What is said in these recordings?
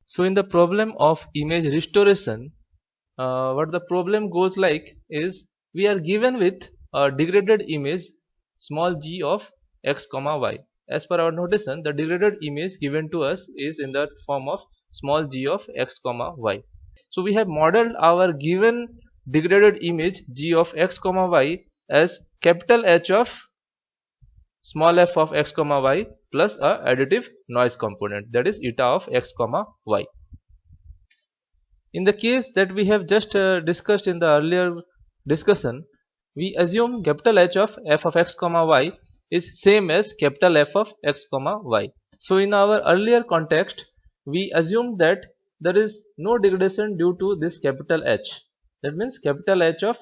So in the problem of image restoration, what the problem goes like is, we are given with a degraded image small g of x comma y. As per our notation, the degraded image given to us is in the form of small g of x comma y. So we have modeled our given degraded image g of x comma y as capital H of small f of x comma y plus a additive noise component, that is eta of x comma y. In the case that we have just discussed in the earlier discussion, we assume capital H of f of x comma y is same as capital F of x comma y. So in our earlier context, we assumed that there is no degradation due to this capital H. That means capital H of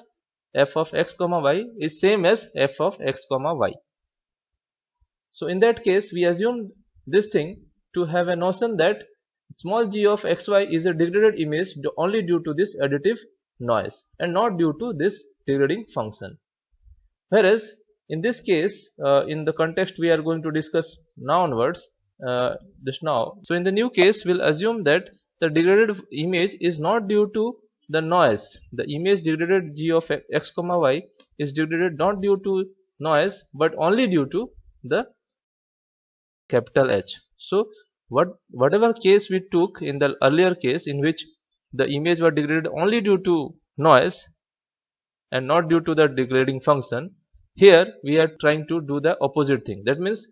f of x comma y is same as f of x comma y. So in that case, we assume this thing to have a notion that small g of xy is a degraded image only due to this additive noise and not due to this degrading function. Whereas in this case, in the context we are going to discuss now onwards, just now. So in the new case, we'll assume that the degraded image is not due to the noise. The image degraded g of x comma y is degraded not due to noise but only due to the capital H. So whatever case we took in the earlier case, in which the image was degraded only due to noise and not due to the degrading function, here we are trying to do the opposite thing. That means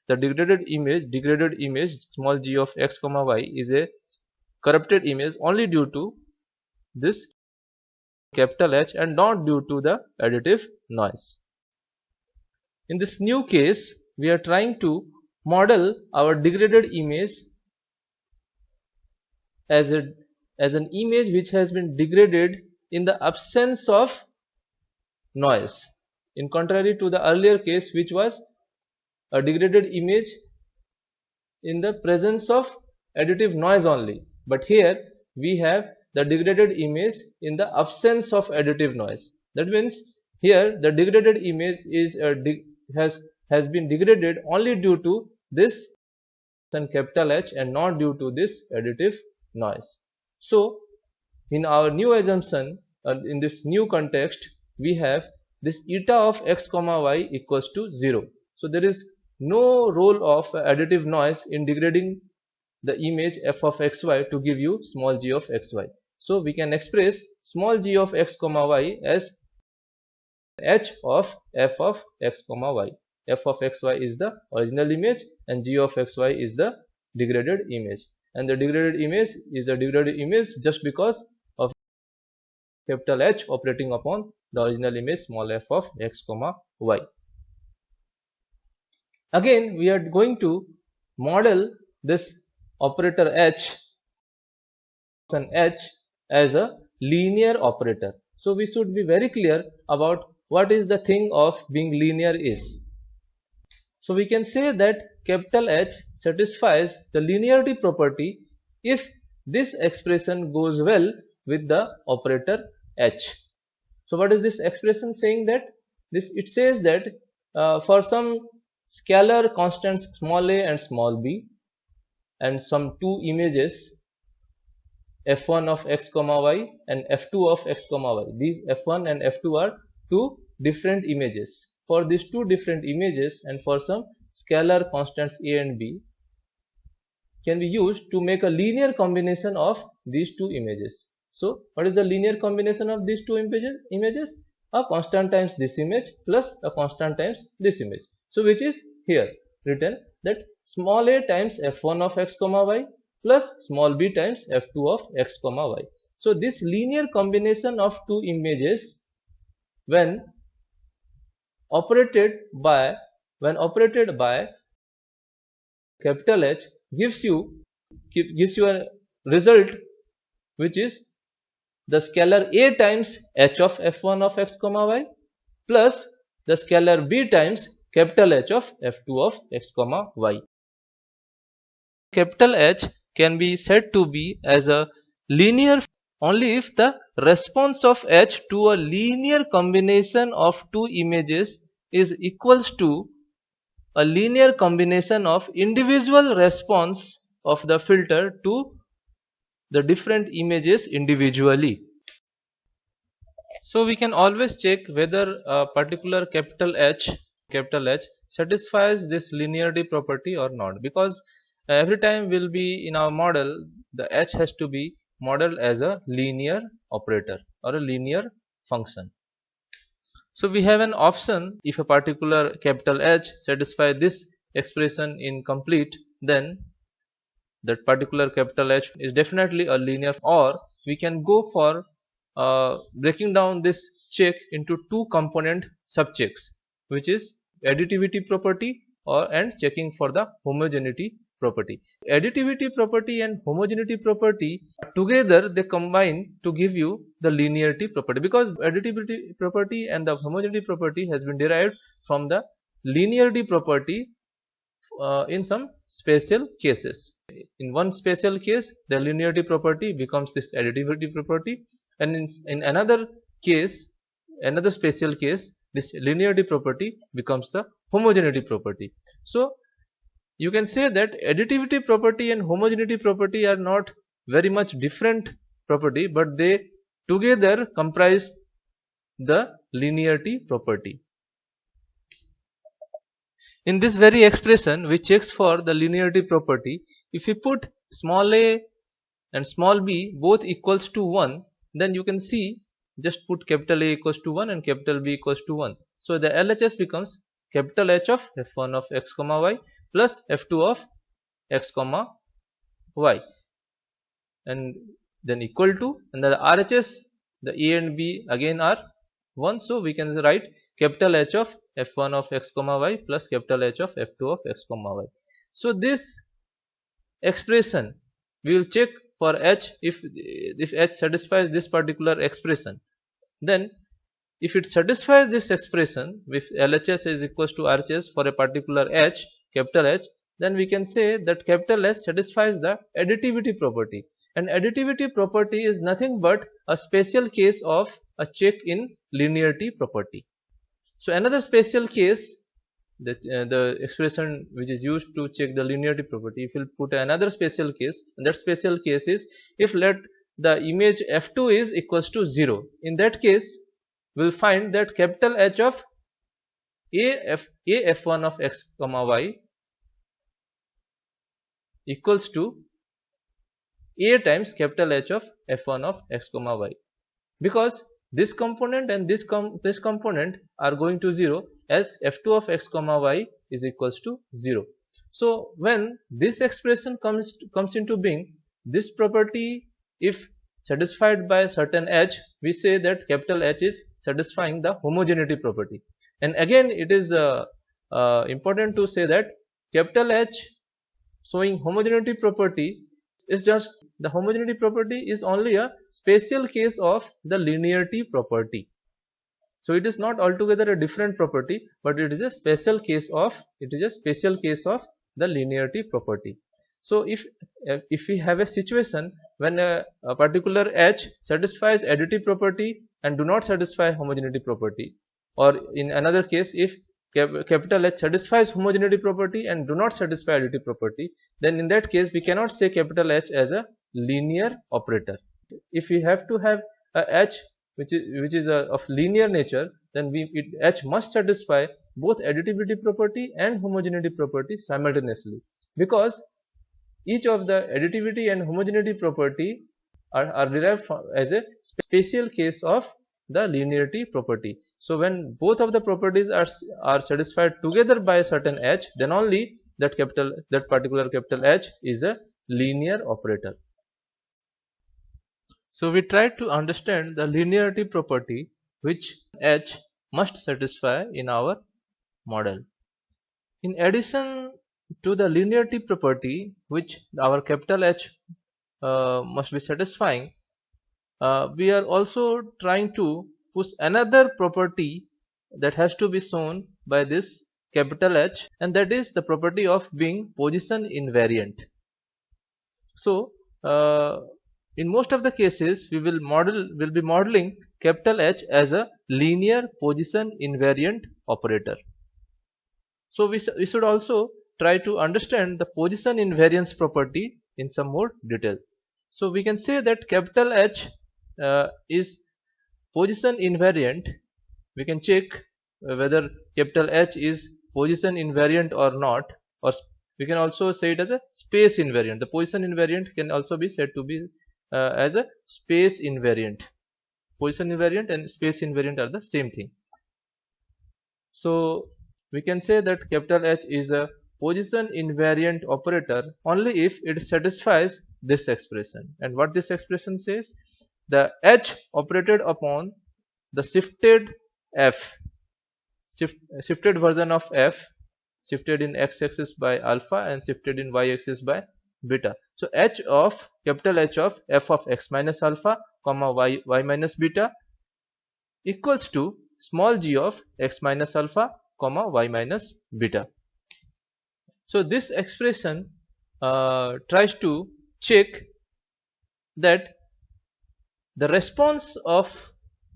the degraded image small g of x comma y is a corrupted image only due to this capital H and not due to the additive noise. In this new case, we are trying to model our degraded image as an image which has been degraded in the absence of noise, in contrary to the earlier case, which was a degraded image in the presence of additive noise only. But here we have the degraded image in the absence of additive noise. That means here the degraded image is has been degraded only due to this capital H and not due to this additive noise. So in our new assumption, in this new context, we have this eta of x comma y equals to 0. So there is no role of additive noise in degrading the image f of xy to give you small g of xy. So we can express small g of x comma y as h of f of x comma y. F of xy is the original image and g of xy is the degraded image, and the degraded image is a degraded image just because of capital H operating upon the original image small f of x comma y. Again we are going to model this operator H as a linear operator. So we should be very clear about what is the thing of being linear is. So we can say that capital H satisfies the linearity property if this expression goes well with the operator H. So what is this expression saying? That it says that for some scalar constants small a and small b and some two images f1 of x comma y and f2 of x comma y, these f1 and f2 are two different images. For these two different images and for some scalar constants a and b can be used to make a linear combination of these two images. So what is the linear combination of these two images? A constant times this image plus a constant times this image. So which is here written that small a times f1 of x comma y plus small b times f2 of x comma y. So this linear combination of two images when operated by capital H gives you a result which is the scalar a times h of f1 of x comma y plus the scalar b times capital H of f2 of x comma y. Capital H can be said to be as a linear only if the response of H to a linear combination of two images is equals to a linear combination of individual response of the filter to the different images individually. So we can always check whether a particular capital H satisfies this linearity property or not, because every time will be in our model the H has to be modeled as a linear operator or a linear function. So we have an option: if a particular capital H satisfies this expression in complete, then that particular capital H is definitely a linear. Or we can go for breaking down this check into two component subchecks, which is additivity property and checking for the homogeneity property. Additivity property and homogeneity property together they combine to give you the linearity property, because additivity property and the homogeneity property has been derived from the linearity property in some special cases. In one special case the linearity property becomes this additivity property, and in another case, another special case, this linearity property becomes the homogeneity property. So you can say that additivity property and homogeneity property are not very much different property, but they together comprise the linearity property. In this very expression which checks for the linearity property, if we put small a and small b both equals to 1, then you can see, just put capital A equals to 1 and capital B equals to 1. So the LHS becomes capital H of f1 of x comma y plus f2 of x comma y, and then equal to, and the RHS, the A and B again are 1, so we can write capital H of f1 of x comma y plus capital H of f2 of x comma y. So this expression we will check for H. If H satisfies this particular expression, then if it satisfies this expression, if LHS is equals to RHS for a particular H, capital H, then we can say that capital H satisfies the additivity property, and additivity property is nothing but a special case of a check in linearity property. So another special case, the expression which is used to check the linearity property, if we'll put another special case, and that special case is if let the image f2 is equals to 0. In that case we'll find that capital H of f1 of x comma y equals to a times capital H of f1 of x comma y, because this component and this component are going to 0, as f2 of x comma y is equals to 0. So when this expression comes into being, this property if satisfied by certain H, we say that capital H is satisfying the homogeneity property. And again it is important to say that capital H showing homogeneity property is just, the homogeneity property is only a special case of the linearity property. So it is not altogether a different property, but it is a special case of the linearity property. So if we have a situation when a particular H satisfies additive property and do not satisfy homogeneity property, or in another case if capital H satisfies homogeneity property and do not satisfy additive property, then in that case we cannot say capital H as a linear operator. If we have to have a H which is of linear nature, then H must satisfy both additivity property and homogeneity property simultaneously, because each of the additivity and homogeneity property are derived as a special case of the linearity property. So when both of the properties are satisfied together by a certain H, then only that particular capital H is a linear operator. So we tried to understand the linearity property which H must satisfy in our model. In addition to the linearity property which our capital H must be satisfying, we are also trying to push another property that has to be shown by this capital H, and that is the property of being position invariant. So in most of the cases we will be modeling capital H as a linear position invariant operator. So we should also try to understand the position invariance property in some more detail. So we can say that capital H is position invariant. We can check whether capital H is position invariant or not, or we can also say it as a space invariant. The position invariant can also be said to be as a space invariant. Position invariant and space invariant are the same thing. So we can say that capital H is a position invariant operator only if it satisfies this expression. And what this expression says, the H operated upon the shifted f, shifted version of f, shifted in x-axis by alpha and shifted in y-axis by beta. So H of capital H of f of x minus alpha comma y minus beta equals to small g of x minus alpha comma y minus beta. So this expression tries to check that the response of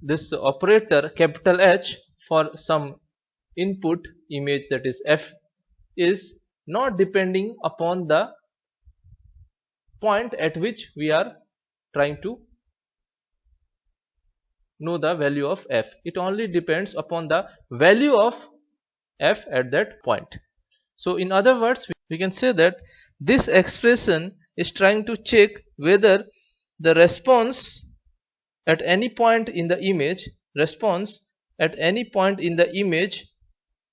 this operator capital H for some input image, that is f, is not depending upon the point at which we are trying to know the value of f. It only depends upon the value of f at that point. So in other words, we can say that this expression is trying to check whether the response at any point in the image,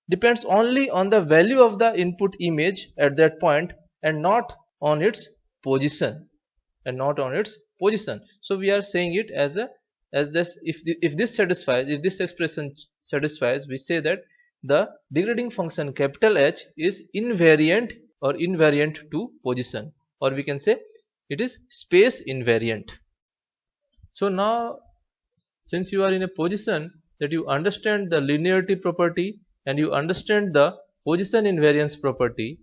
depends only on the value of the input image at that point and not on its position, So we are saying it as this, if this expression satisfies, we say that the degrading function capital H is invariant to position, or we can say it is space invariant. So now, since you are in a position that you understand the linearity property and you understand the position invariance property,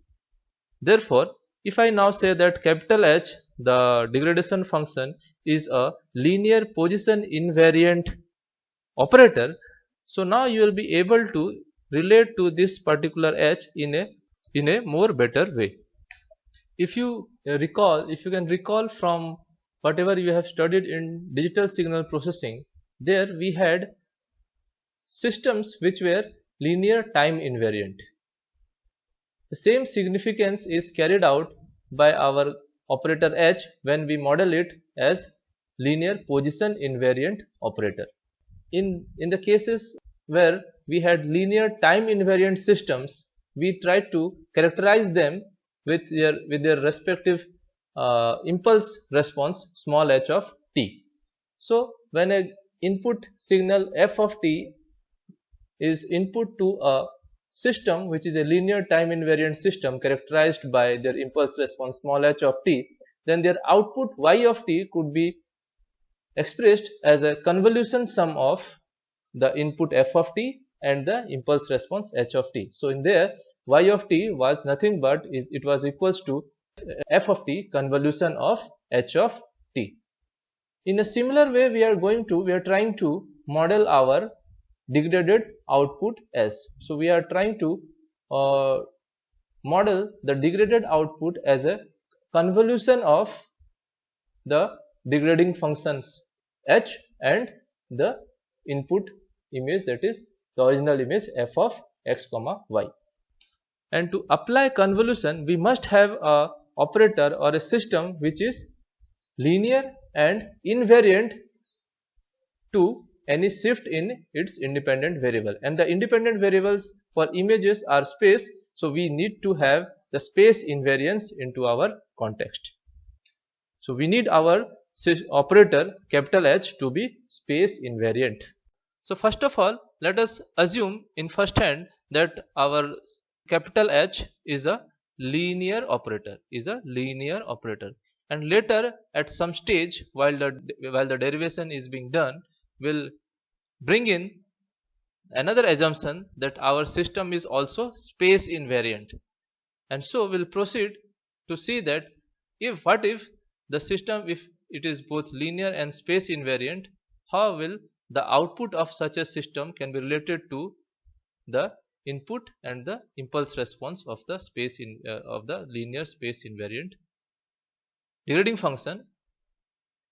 therefore if I now say that capital H, the degradation function, is a linear position invariant operator, so now you will be able to relate to this particular H in a more better way. If you can recall from whatever you have studied in digital signal processing, there we had systems which were linear time invariant. The same significance is carried out by our operator H when we model it as linear position invariant operator. In the cases where we had linear time invariant systems, we tried to characterize them with their respective impulse response small h of t. So when a input signal f of t is input to a system which is a linear time invariant system characterized by their impulse response small h of t, then their output y of t could be expressed as a convolution sum of the input f of t and the impulse response h of t. So in there, y of t was nothing but it was equals to f of t convolution of h of t. In a similar way, we are trying to model our degraded output S. So we are trying to model the degraded output as a convolution of the degrading functions h and the input image, that is the original image f of x comma y. And to apply convolution, we must have a operator or a system which is linear and invariant to any shift in its independent variable, and the independent variables for images are space, so we need to have the space invariance into our context. So we need our operator capital H to be space invariant. So first of all, let us assume in first hand that our capital H is a linear operator, and later at some stage while the derivation is being done, will bring in another assumption that our system is also space invariant, and so we'll proceed to see that what if the system, if it is both linear and space invariant, how will the output of such a system can be related to the input and the impulse response of the linear space invariant degrading function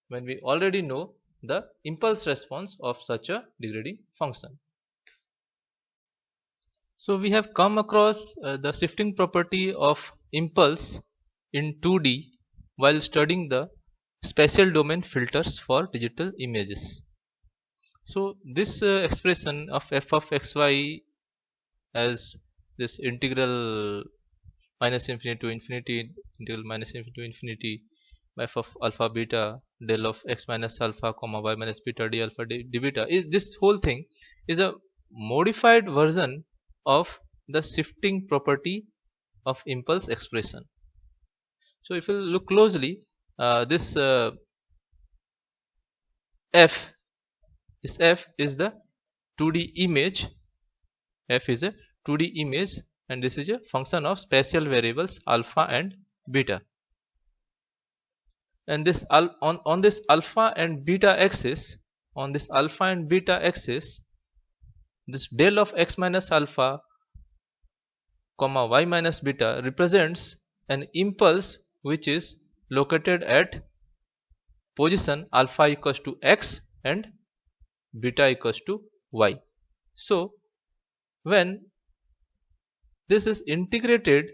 when we already know the impulse response of such a degrading function. So we have come across the shifting property of impulse in 2D while studying the spatial domain filters for digital images. So this expression of f of xy as this integral minus infinity to infinity, integral minus infinity to infinity by f of alpha beta del of x minus alpha comma y minus beta d alpha d beta, is this whole thing is a modified version of the shifting property of impulse expression. So if you look closely, this f is the 2D image. F is a 2D image, and this is a function of spatial variables alpha and beta. And this on this alpha and beta axis, this del of x minus alpha comma y minus beta represents an impulse which is located at position alpha equals to x and beta equals to y. So when this is integrated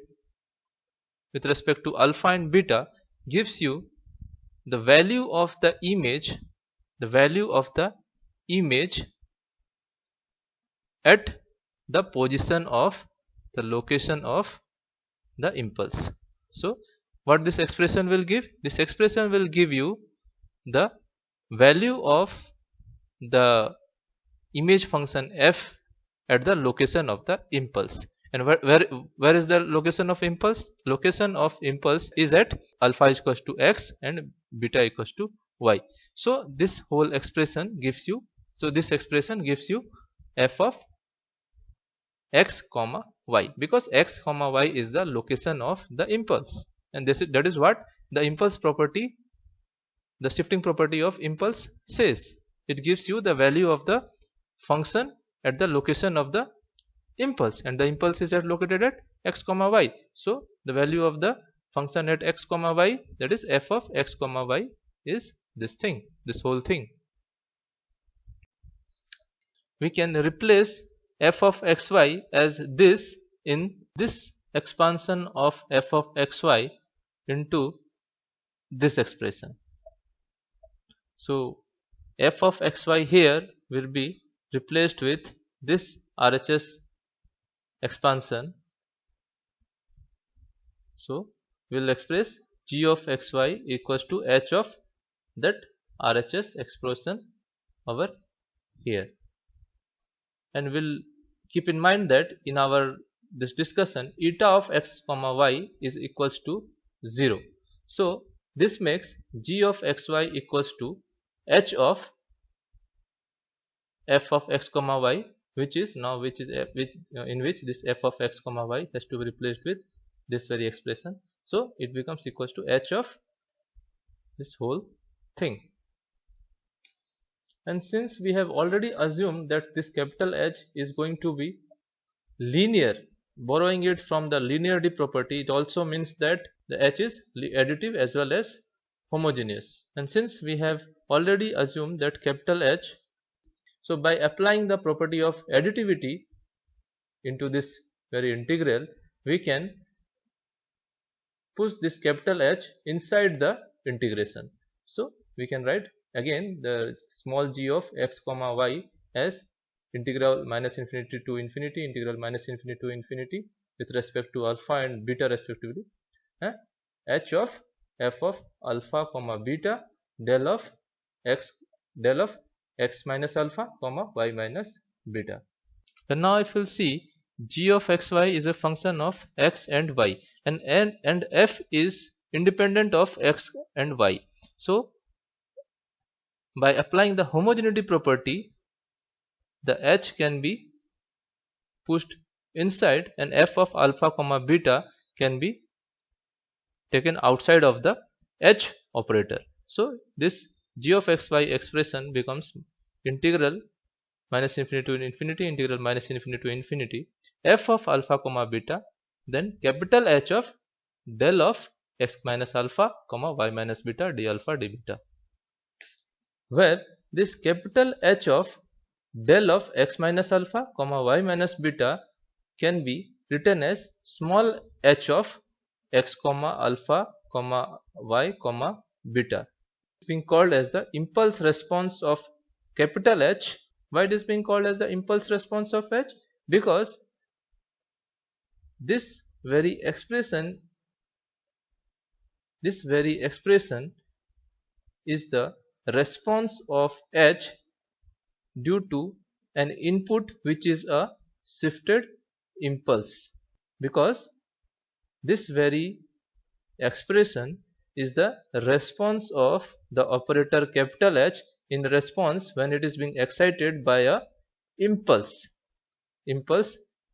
with respect to alpha and beta, gives you the value of the image, at the position of the location of the impulse. So what this expression will give? This expression will give you the value of the image function f at the location of the impulse. And where is the location of impulse? Location of impulse is at alpha equals to x and beta equals to y. So this whole expression gives you, f of x comma y, because x comma y is the location of the impulse, and that is what the impulse property, the shifting property of impulse says. It gives you the value of the function at the location of the impulse, and the impulse is located at x comma y. So the value of the function at x comma y, that is f of x comma y, is this whole thing. We can replace f of xy as this in this expansion of f of xy into this expression. So f of xy here will be replaced with this RHS expansion. So we will express g of xy equals to h of that RHS expression over here. And we'll keep in mind that in our this discussion, eta of x comma y is equals to 0. So this makes g of xy equals to h of f of x comma y, in which this f of x comma y has to be replaced with this very expression. So it becomes equals to h of this whole thing. And since we have already assumed that this capital H is going to be linear, borrowing it from the linearity property, it also means that the H is additive as well as homogeneous. And since we have already assumed that capital H, so by applying the property of additivity into this very integral, we can push this capital H inside the integration. So we can write again the small g of x comma y as integral minus infinity to infinity, integral minus infinity to infinity with respect to alpha and beta respectively, h of f of alpha comma beta del of x minus alpha comma y minus beta. And now if you will see, g of xy is a function of x and y, and f is independent of x and y. So by applying the homogeneity property, the h can be pushed inside and f of alpha comma beta can be taken outside of the h operator. So this g of xy expression becomes integral minus infinity to infinity, integral minus infinity to infinity, f of alpha comma beta, then capital H of del of x minus alpha comma y minus beta d alpha d beta, where this capital H of del of x minus alpha comma y minus beta can be written as small h of x comma alpha comma y comma beta. It's being called as the impulse response of capital H. Why it is being called as the impulse response of H? Because this very expression is the response of H due to an input which is a shifted impulse, because this very expression is the response of the operator capital H in response when it is being excited by a impulse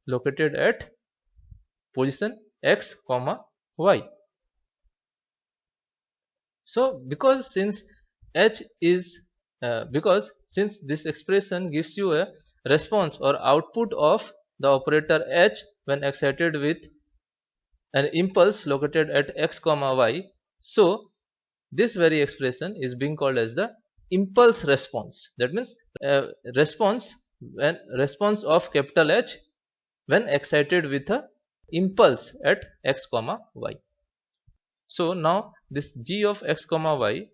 located at position x comma y. So because since this expression gives you a response or output of the operator H when excited with an impulse located at x comma y, so this very expression is being called as the impulse response. That means response of capital H when excited with a impulse at x comma y. So now this g of x comma y,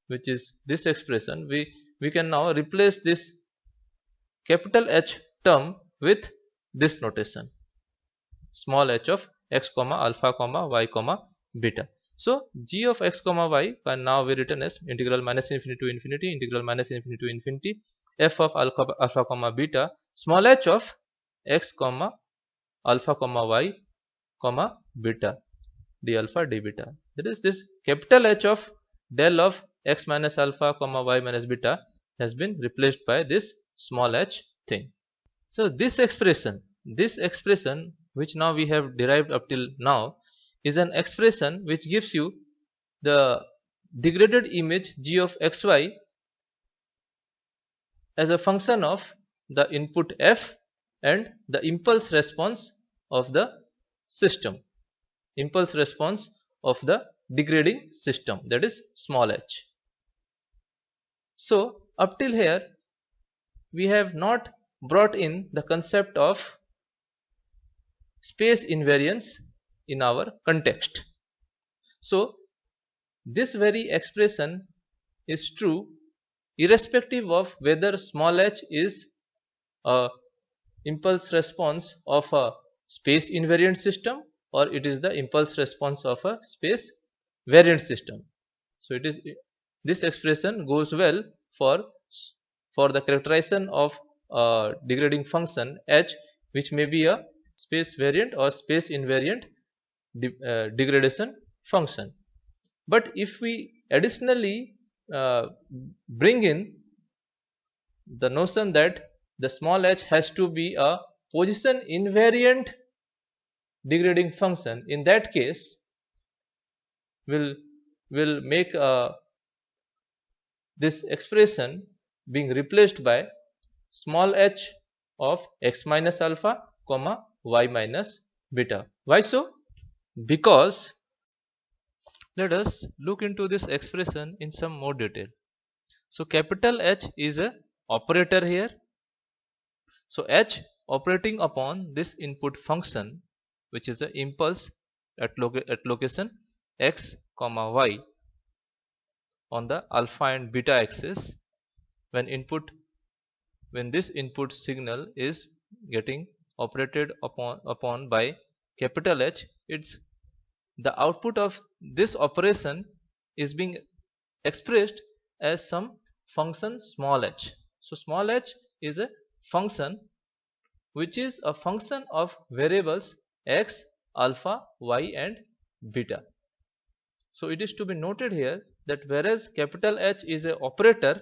which is this expression, we can now replace this capital H term with this notation, small h of x comma alpha comma y comma beta. So g of x comma y can now be written as integral minus infinity to infinity integral minus infinity to infinity f of alpha comma beta small h of x comma alpha comma y comma beta d alpha d beta. That is, this capital H of del of x minus alpha comma y minus beta has been replaced by this small h thing. So this expression which now we have derived up till now is an expression which gives you the degraded image g of xy as a function of the input f and the impulse response of the system, impulse response of the degrading system, that is small h. So up till here we have not brought in the concept of space invariance in our context. So this very expression is true irrespective of whether small h is a impulse response of a space invariant system or it is the impulse response of a space variant system. So it is, this expression goes well for the characterization of a degrading function h, which may be a space variant or space invariant degradation function. But if we additionally bring in the notion that the small h has to be a position invariant degrading function, in that case will make this expression being replaced by small h of x minus alpha comma y minus beta. Why so? Because let us look into this expression in some more detail. So capital H is a operator here. So h operating upon this input function, which is an impulse at location x comma y on the alpha and beta axis, when this input signal is getting operated upon by capital H, it's the output of this operation is being expressed as some function small h. So small h is a function which is a function of variables x, alpha, y and beta. So it is to be noted here that whereas capital H is a operator,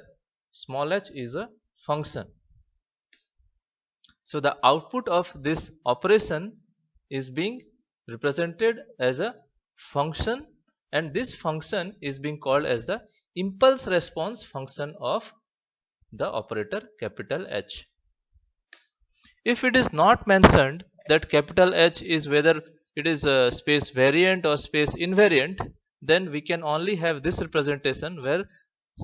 small h is a function. So the output of this operation is being represented as a function, and this function is being called as the impulse response function of the operator capital H. If it is not mentioned that capital H is whether it is space variant or space invariant, then we can only have this representation where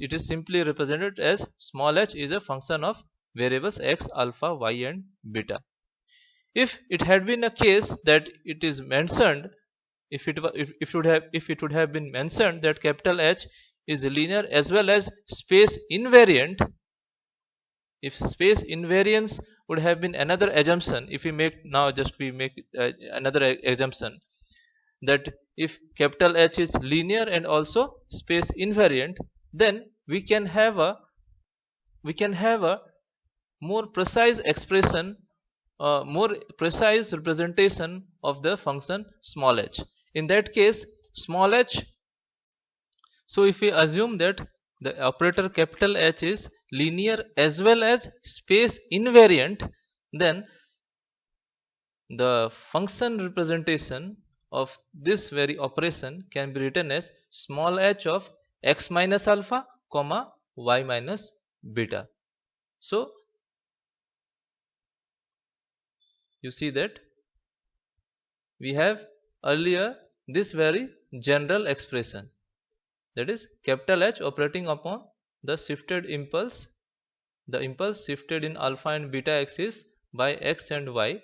it is simply represented as small h is a function of variables x, alpha, y and beta. If it had been a case that it is mentioned, if it would have been mentioned that capital H is linear as well as space invariant, if space invariance would have been another assumption, if we make now just we make another assumption that if capital H is linear and also space invariant, then we can have a more precise expression, more precise representation of the function small h. In that case, small h, so if we assume that the operator capital H is linear as well as space invariant, then the function representation of this very operation can be written as small h of x minus alpha comma y minus beta. So you see that we have earlier this very general expression, that is capital H operating upon the shifted impulse, the impulse shifted in alpha and beta axis by x and y,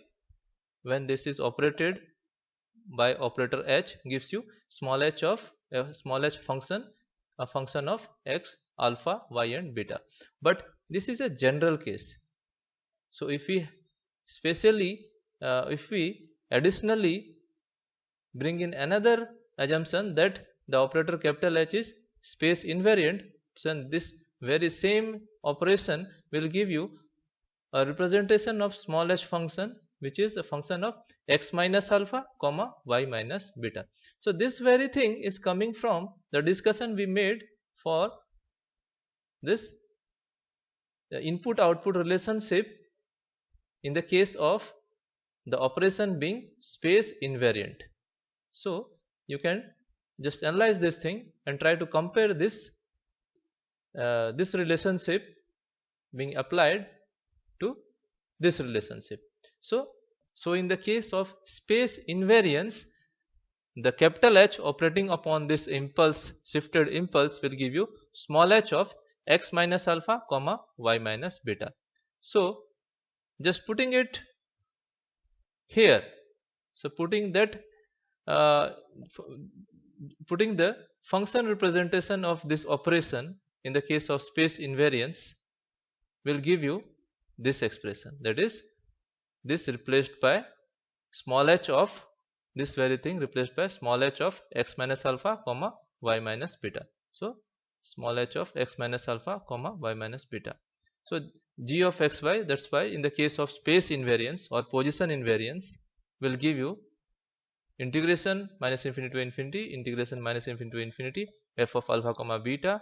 when this is operated by operator H gives you small h of small h function, a function of x, alpha, y and beta. But this is a general case. So if we if we additionally bring in another assumption that the operator capital H is space invariant, then this very same operation will give you a representation of small h function which is a function of x minus alpha comma y minus beta. So this very thing is coming from the discussion we made for this input output relationship in the case of the operation being space invariant. So you can just analyze this thing and try to compare this this relationship being applied to this relationship. So in the case of space invariance, the capital H operating upon this impulse, shifted impulse, will give you small h of x minus alpha comma y minus beta. So just putting it here, so putting that putting the function representation of this operation in the case of space invariance will give you this expression, that is this replaced by small h of this very thing replaced by small h of x minus alpha comma y minus beta. So small h of x minus alpha comma y minus beta. So g of xy, that's why in the case of space invariance or position invariance will give you integration minus infinity to infinity, integration minus infinity to infinity, f of alpha comma beta,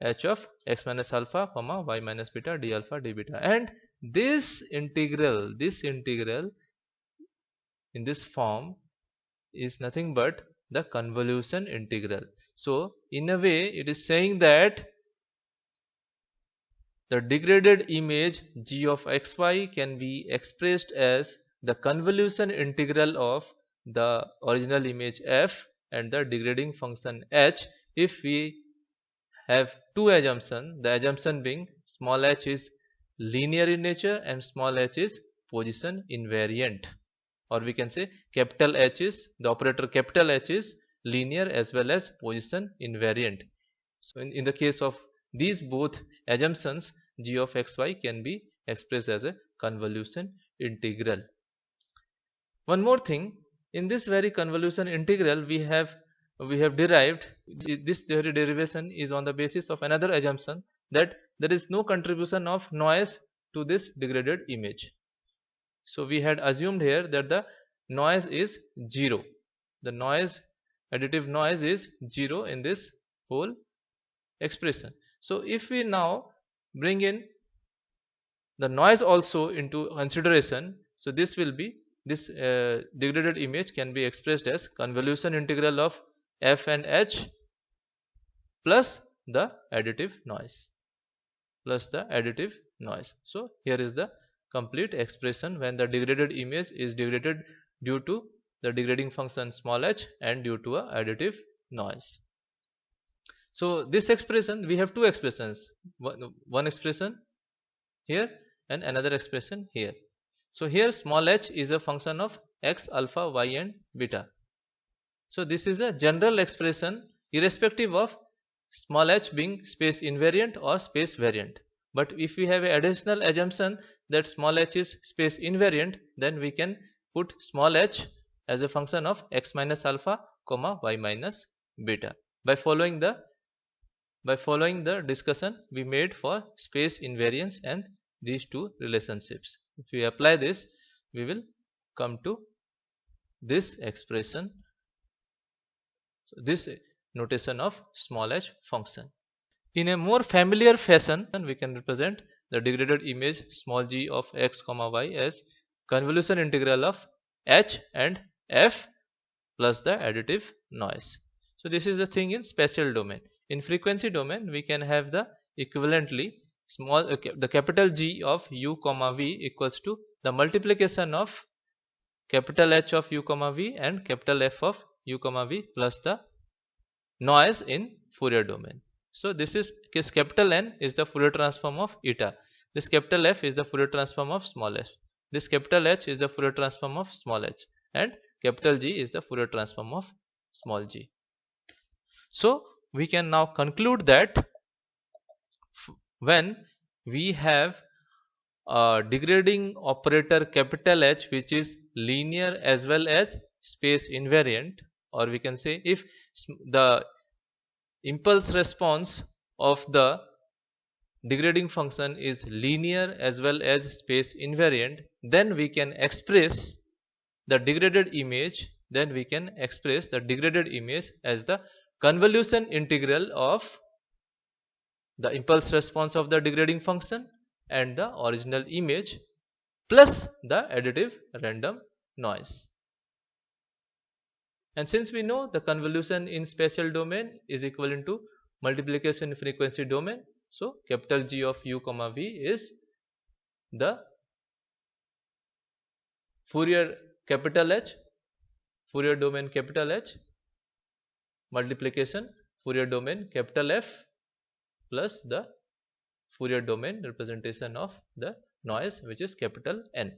h of x minus alpha comma y minus beta d alpha d beta. And this integral in this form is nothing but the convolution integral. So in a way it is saying that the degraded image g of xy can be expressed as the convolution integral of the original image f and the degrading function h if we have two assumptions, the assumption being small h is linear in nature and small h is position invariant, or we can say capital H is, the operator capital H is linear as well as position invariant. So in the case of these both assumptions, g of xy can be expressed as a convolution integral. One more thing, in this very convolution integral we have derived, this theory derivation is on the basis of another assumption that there is no contribution of noise to this degraded image. So we had assumed here that the noise is 0, the noise, additive noise is 0 in this whole expression. So if we now bring in the noise also into consideration, so this will be, this degraded image can be expressed as convolution integral of f and h plus the additive noise, So here is the complete expression when the degraded image is degraded due to the degrading function small h and due to a additive noise. So this expression, we have two expressions, one expression here and another expression here. So here small h is a function of x, alpha, y and beta. So this is a general expression irrespective of small h being space invariant or space variant. But if we have an additional assumption that small h is space invariant, then we can put small h as a function of x minus alpha comma y minus beta by following the discussion we made for space invariance and these two relationships. If we apply this, we will come to this expression, so this notation of small h function. In a more familiar fashion, we can represent the degraded image small g of x comma y as convolution integral of h and f plus the additive noise. So this is the thing in spatial domain. In frequency domain, we can have the equivalently the capital G of u comma v equals to the multiplication of capital H of u comma v and capital F of u comma v plus the noise in Fourier domain. So this is capital N is the Fourier transform of eta. This capital F is the Fourier transform of small f. This capital H is the Fourier transform of small h, and capital G is the Fourier transform of small g. So we can now conclude that when we have a degrading operator capital H which is linear as well as space invariant, or we can say if the impulse response of the degrading function is linear as well as space invariant, then we can express the degraded image as the convolution integral of the impulse response of the degrading function and the original image plus the additive random noise. And since we know the convolution in spatial domain is equivalent to multiplication in frequency domain, so capital G of u comma v is the Fourier capital H, Fourier domain capital H multiplication Fourier domain capital F plus the Fourier domain representation of the noise which is capital N.